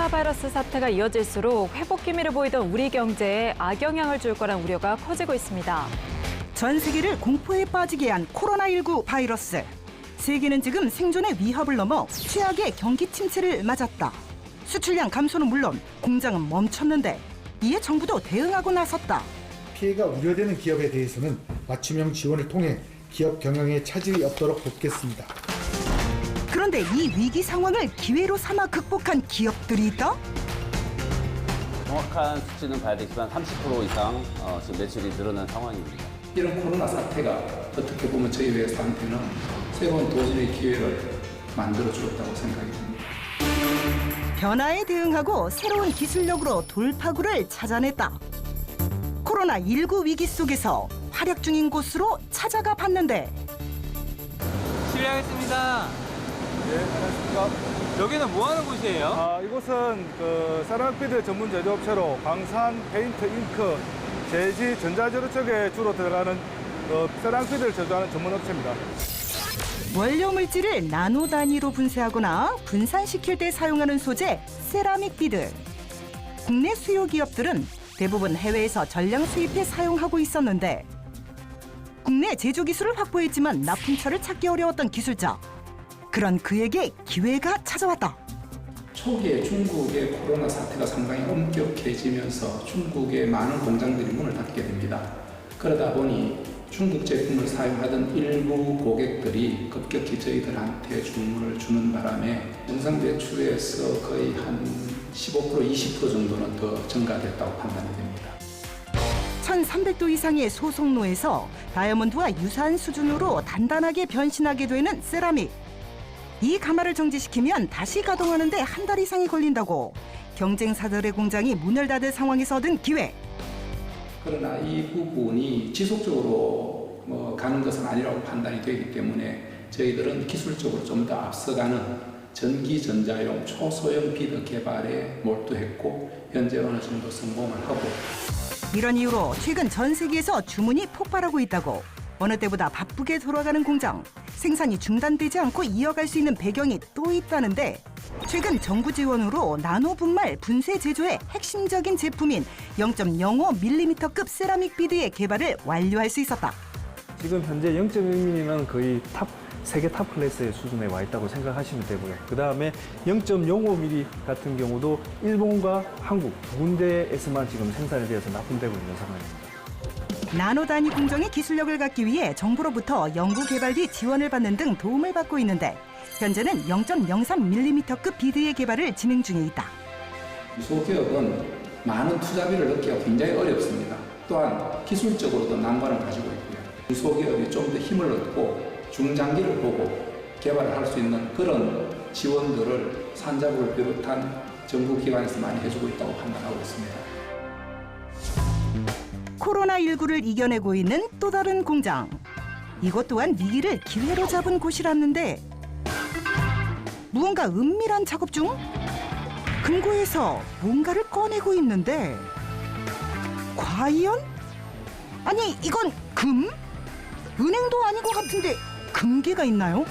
코로나 바이러스 사태가 이어질수록 회복 기미를 보이던 우리 경제에 악영향을 줄 거란 우려가 커지고 있습니다. 전 세계를 공포에 빠지게 한 코로나19 바이러스. 세계는 지금 생존의 위협을 넘어 최악의 경기 침체를 맞았다. 수출량 감소는 물론 공장은 멈췄는데 이에 정부도 대응하고 나섰다. 피해가 우려되는 기업에 대해서는 맞춤형 지원을 통해 기업 경영에 차질이 없도록 돕겠습니다. 그런데 이 위기 상황을 기회로 삼아 극복한 기업들이 있다? 정확한 수치는 봐야 되지만 30% 이상 지금 매출이 늘어난 상황입니다. 이런 코로나 사태가 어떻게 보면 저희 회사한테는 새로운 도전의 기회를 만들어 주었다고 생각이 듭니다. 변화에 대응하고 새로운 기술력으로 돌파구를 찾아냈다. 코로나19 위기 속에서 활약 중인 곳으로 찾아가 봤는데 실례하겠습니다. 네, 안녕하십니까. 여기는 뭐 하는 곳이에요? 이곳은 세라믹피드 전문 제조업체로 광산, 페인트, 잉크, 제지, 전자재료 쪽에 주로 들어가는 세라믹피드를 제조하는 전문 업체입니다. 원료 물질을 나노 단위로 분쇄하거나 분산시킬 때 사용하는 소재 세라믹 비드. 국내 수요 기업들은 대부분 해외에서 전량 수입해 사용하고 있었는데 국내 제조 기술을 확보했지만 납품처를 찾기 어려웠던 기술자. 그런 그에게 기회가 찾아왔다. 초기에 중국의 코로나 사태가 상당히 엄격해지면서 중국의 많은 공장들이 문을 닫게 됩니다. 그러다 보니 중국 제품을 사용하던 일부 고객들이 급격히 저희들한테 주문을 주는 바람에 영상 매출에서 거의 한 15%, 20% 정도는 더 증가됐다고 판단이 됩니다. 1300도 이상의 소속로에서 다이아몬드와 유사한 수준으로 단단하게 변신하게 되는 세라믹. 이 가마를 정지시키면 다시 가동하는데 한 달 이상이 걸린다고 경쟁사들의 공장이 문을 닫을 상황에서 얻은 기회. 그러나 이 부분이 지속적으로 가는 것은 아니라고 판단이 되기 때문에 저희들은 기술적으로 좀 더 앞서가는 전기 전자용 초소형 비드 개발에 몰두했고 현재 어느 정도 성공을 하고 이런 이유로 최근 전 세계에서 주문이 폭발하고 있다고. 어느 때보다 바쁘게 돌아가는 공장. 생산이 중단되지 않고 이어갈 수 있는 배경이 또 있다는데 최근 정부 지원으로 나노 분말 분쇄 제조의 핵심적인 제품인 0.05mm급 세라믹 비드의 개발을 완료할 수 있었다. 지금 현재 0.1mm는 거의 세계 탑 클래스의 수준에 와 있다고 생각하시면 되고요. 그 다음에 0.05mm 같은 경우도 일본과 한국 두 군데에서만 지금 생산이 되어서 납품되고 있는 상황입니다. 나노 단위 공정의 기술력을 갖기 위해 정부로부터 연구 개발 뒤 지원을 받는 등 도움을 받고 있는데 현재는 0.03mm급 비드의 개발을 진행 중에 있다. 소기업은 많은 투자비를 넣기가 굉장히 어렵습니다. 또한 기술적으로도 난관을 가지고 있고요. 소기업이 좀 더 힘을 얻고 중장기를 보고 개발을 할 수 있는 그런 지원들을 산자부를 비롯한 정부 기관에서 많이 해주고 있다고 판단하고 있습니다. 코로나19를 이겨내고 있는 또 다른 공장. 이것 또한 위기를 기회로 잡은 곳이랐는데 무언가 은밀한 작업 중? 금고에서 뭔가를 꺼내고 있는데 과연? 아니 이건 금? 은행도 아닌 것 같은데 금괴가 있나요?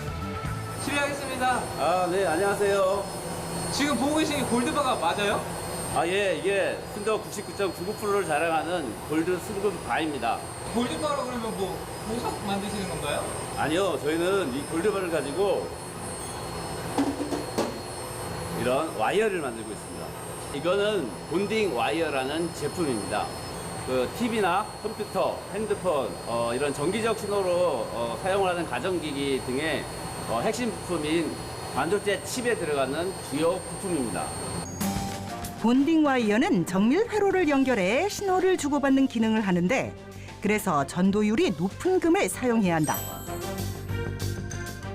실례하겠습니다. 네, 안녕하세요. 지금 보고 계신 게 골드바가 맞아요? 예, 이게 순도 99.99%를 자랑하는 골드 순금 바입니다. 골드바로 그러면 뭐 보석 만드시는 건가요? 아니요, 저희는 이 골드바를 가지고 이런 와이어를 만들고 있습니다. 이거는 본딩 와이어라는 제품입니다. TV나 컴퓨터, 핸드폰, 이런 전기적 신호로 사용을 하는 가전기기 등의 핵심 부품인 반도체 칩에 들어가는 주요 부품입니다. 본딩 와이어는 정밀 회로를 연결해 신호를 주고받는 기능을 하는데 그래서 전도율이 높은 금을 사용해야 한다.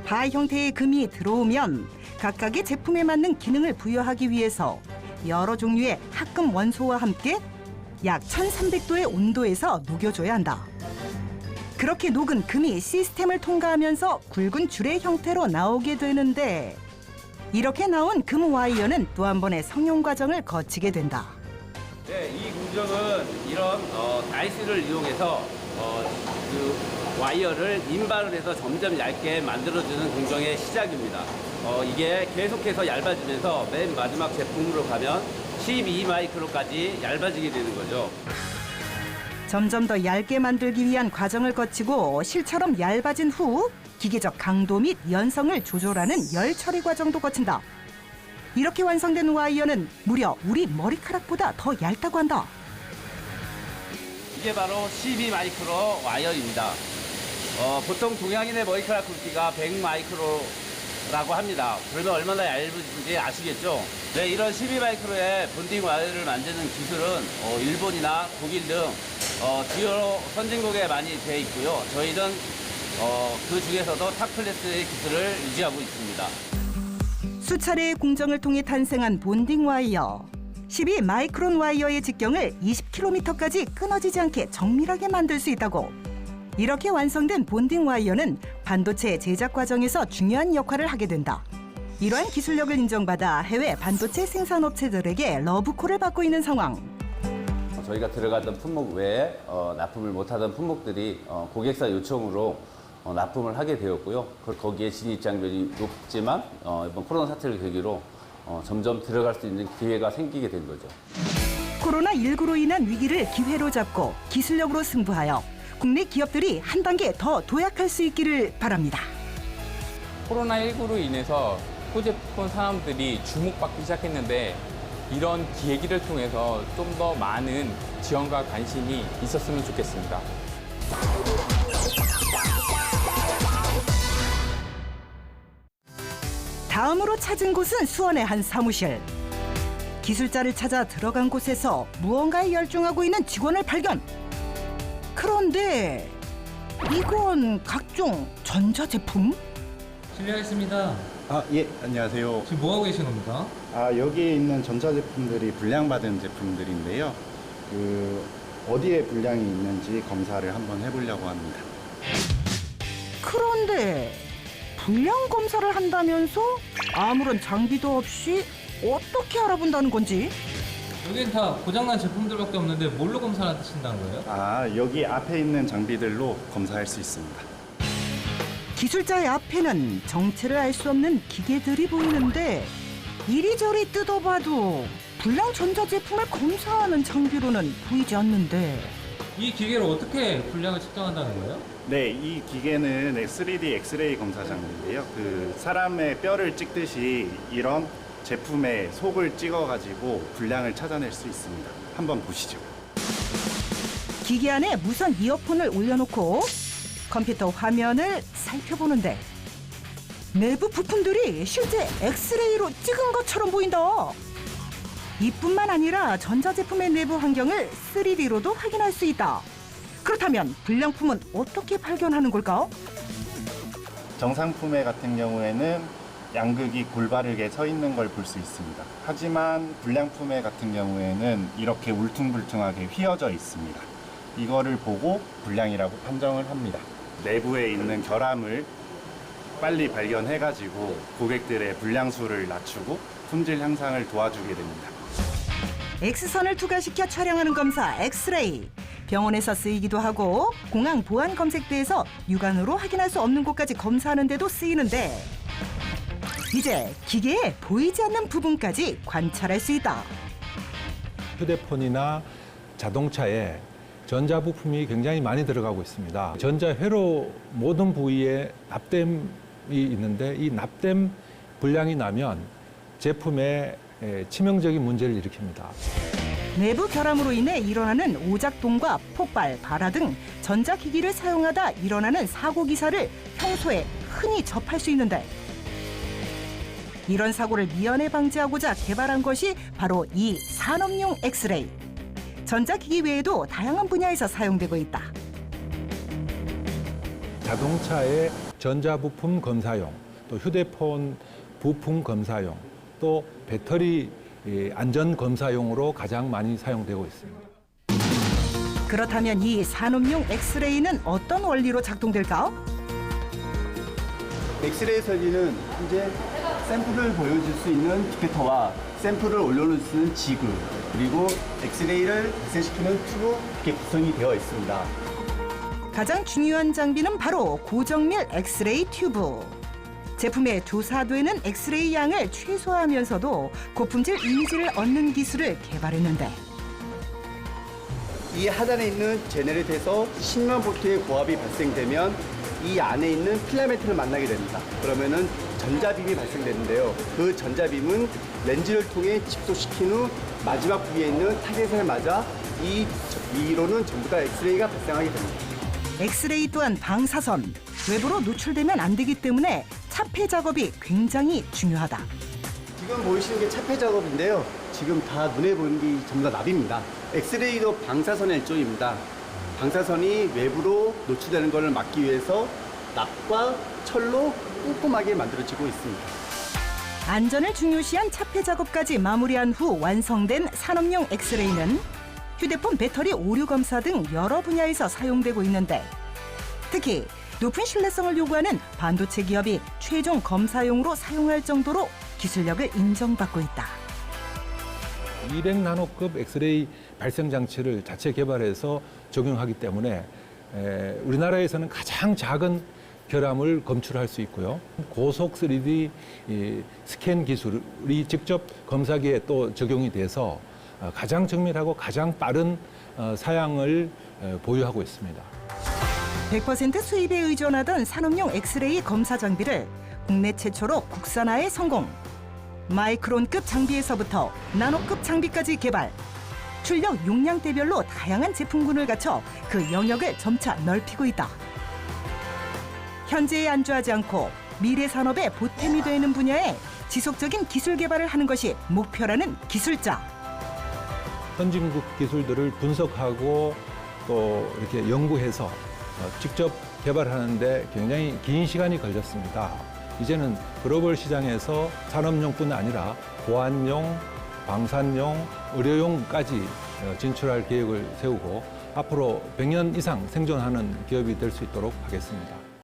바 형태의 금이 들어오면 각각의 제품에 맞는 기능을 부여하기 위해서 여러 종류의 합금 원소와 함께 약 1300도의 온도에서 녹여줘야 한다. 그렇게 녹은 금이 시스템을 통과하면서 굵은 줄의 형태로 나오게 되는데 이렇게 나온 금 와이어는 또 한 번의 성형 과정을 거치게 된다. 네, 이 공정은 이런 다이스를 이용해서 그 와이어를 인발을 해서 점점 얇게 만들어주는 공정의 시작입니다. 이게 계속해서 얇아지면서 맨 마지막 제품으로 가면 12마이크로까지 얇아지게 되는 거죠. 점점 더 얇게 만들기 위한 과정을 거치고 실처럼 얇아진 후 기계적 강도 및 연성을 조절하는 열 처리 과정도 거친다. 이렇게 완성된 와이어는 무려 우리 머리카락보다 더 얇다고 한다. 이게 바로 12마이크로 와이어입니다. 보통 동양인의 머리카락 굵기가 100마이크로라고 합니다. 그러면 얼마나 얇은지 아시겠죠? 네, 이런 12마이크로의 본딩 와이어를 만드는 기술은 일본이나 독일 등 주요 선진국에 많이 되어 있고요. 저희는 그 중에서도 탑 클래스의 기술을 유지하고 있습니다. 수차례의 공정을 통해 탄생한 본딩 와이어. 12마이크론 와이어의 직경을 20km까지 끊어지지 않게 정밀하게 만들 수 있다고. 이렇게 완성된 본딩 와이어는 반도체 제작 과정에서 중요한 역할을 하게 된다. 이러한 기술력을 인정받아 해외 반도체 생산업체들에게 러브콜을 받고 있는 상황. 저희가 들어가던 품목 외에 납품을 못하던 품목들이 고객사 요청으로 납품을 하게 되었고요. 거기에 진입장벽이 높지만 이번 코로나 사태를 계기로 점점 들어갈 수 있는 기회가 생기게 된 거죠. 코로나19로 인한 위기를 기회로 잡고 기술력으로 승부하여 국내 기업들이 한 단계 더 도약할 수 있기를 바랍니다. 코로나19로 인해서 소제품 산업들이 주목받기 시작했는데 이런 계기를 통해서 좀 더 많은 지원과 관심이 있었으면 좋겠습니다. 다음으로 찾은 곳은 수원의 한 사무실. 기술자를 찾아 들어간 곳에서 무언가에 열중하고 있는 직원을 발견. 그런데 이건 각종 전자제품? 실례하겠습니다. 예, 안녕하세요. 지금 뭐 하고 계신 겁니까? 여기에 있는 전자제품들이 불량받은 제품들인데요. 어디에 불량이 있는지 검사를 한번 해보려고 합니다. 그런데 불량 검사를 한다면서 아무런 장비도 없이 어떻게 알아본다는 건지? 여긴 다 고장난 제품들밖에 없는데 뭘로 검사를 하신다는 거예요? 여기 앞에 있는 장비들로 검사할 수 있습니다. 기술자의 앞에는 정체를 알 수 없는 기계들이 보이는데 이리저리 뜯어봐도 불량 전자제품을 검사하는 장비로는 보이지 않는데. 이 기계로 어떻게 불량을 측정한다는 거예요? 네, 이 기계는 3D 엑스레이 검사 장비인데요. 사람의 뼈를 찍듯이 이런 제품의 속을 찍어가지고 불량을 찾아낼 수 있습니다. 한번 보시죠. 기계 안에 무선 이어폰을 올려놓고 컴퓨터 화면을 살펴보는데 내부 부품들이 실제 엑스레이로 찍은 것처럼 보인다. 이뿐만 아니라 전자제품의 내부 환경을 3D로도 확인할 수 있다. 그렇다면 불량품은 어떻게 발견하는 걸까? 정상품의 같은 경우에는 양극이 골바르게 서 있는 걸 볼 수 있습니다. 하지만 불량품의 같은 경우에는 이렇게 울퉁불퉁하게 휘어져 있습니다. 이거를 보고 불량이라고 판정을 합니다. 내부에 있는 결함을 빨리 발견해가지고 고객들의 불량수를 낮추고 품질 향상을 도와주게 됩니다. X선을 투과시켜 촬영하는 검사 엑스레이. 병원에서 쓰이기도 하고 공항 보안 검색대에서 육안으로 확인할 수 없는 곳까지 검사하는 데도 쓰이는데 이제 기계에 보이지 않는 부분까지 관찰할 수 있다. 휴대폰이나 자동차에 전자부품이 굉장히 많이 들어가고 있습니다. 전자회로 모든 부위에 납땜이 있는데 이 납땜 불량이 나면 제품에 치명적인 문제를 일으킵니다. 내부 결함으로 인해 일어나는 오작동과 폭발, 발화 등 전자기기를 사용하다 일어나는 사고 기사를 평소에 흔히 접할 수 있는데 이런 사고를 미연에 방지하고자 개발한 것이 바로 이 산업용 엑스레이. 전자기기 외에도 다양한 분야에서 사용되고 있다. 자동차의 전자부품 검사용, 또 휴대폰 부품 검사용, 또 배터리 안전 검사용으로 가장 많이 사용되고 있습니다. 그렇다면 이 산업용 엑스레이는 어떤 원리로 작동될까? 엑스레이 설비는 현재 샘플을 보여줄 수 있는 피페터와 샘플을 올려놓을 수 있는 지그, 그리고 엑스레이를 발생시키는 튜브 이렇게 구성이 되어 있습니다. 가장 중요한 장비는 바로 고정밀 엑스레이 튜브. 제품에 조사되는 엑스레이 양을 최소화하면서도 고품질 이미지를 얻는 기술을 개발했는데 이 하단에 있는 제네레이터에서 10만 볼트의 고압이 발생되면 이 안에 있는 필라멘트를 만나게 됩니다. 그러면은 전자빔이 발생되는데요. 그 전자빔은 렌즈를 통해 집속시킨 후 마지막 부위에 있는 타겟을 맞아 이로는 전부 다 엑스레이가 발생하게 됩니다. 엑스레이 또한 방사선, 외부로 노출되면 안 되기 때문에 차폐 작업이 굉장히 중요하다. 지금 보이시는 게 차폐 작업인데요. 지금 다 눈에 보이는 게 전부 다 납입니다. 엑스레이도 방사선의 일종입니다. 방사선이 외부로 노출되는 것을 막기 위해서 납과 철로 꼼꼼하게 만들어지고 있습니다. 안전을 중요시한 차폐 작업까지 마무리한 후 완성된 산업용 엑스레이는 휴대폰 배터리 오류 검사 등 여러 분야에서 사용되고 있는데 특히 높은 신뢰성을 요구하는 반도체 기업이 최종 검사용으로 사용할 정도로 기술력을 인정받고 있다. 200나노급 엑스레이 발생 장치를 자체 개발해서 적용하기 때문에 우리나라에서는 가장 작은 결함을 검출할 수 있고요. 고속 3D 스캔 기술이 직접 검사기에 또 적용이 돼서 가장 정밀하고 가장 빠른 사양을 보유하고 있습니다. 100% 수입에 의존하던 산업용 엑스레이 검사 장비를 국내 최초로 국산화에 성공. 마이크론급 장비에서부터 나노급 장비까지 개발. 출력 용량대별로 다양한 제품군을 갖춰 그 영역을 점차 넓히고 있다. 현재에 안주하지 않고 미래 산업의 보탬이 되는 분야에 지속적인 기술 개발을 하는 것이 목표라는 기술자. 선진국 기술들을 분석하고 또 이렇게 연구해서 직접 개발하는데 굉장히 긴 시간이 걸렸습니다. 이제는 글로벌 시장에서 산업용뿐 아니라 보안용, 방산용, 의료용까지 진출할 계획을 세우고 앞으로 100년 이상 생존하는 기업이 될 수 있도록 하겠습니다.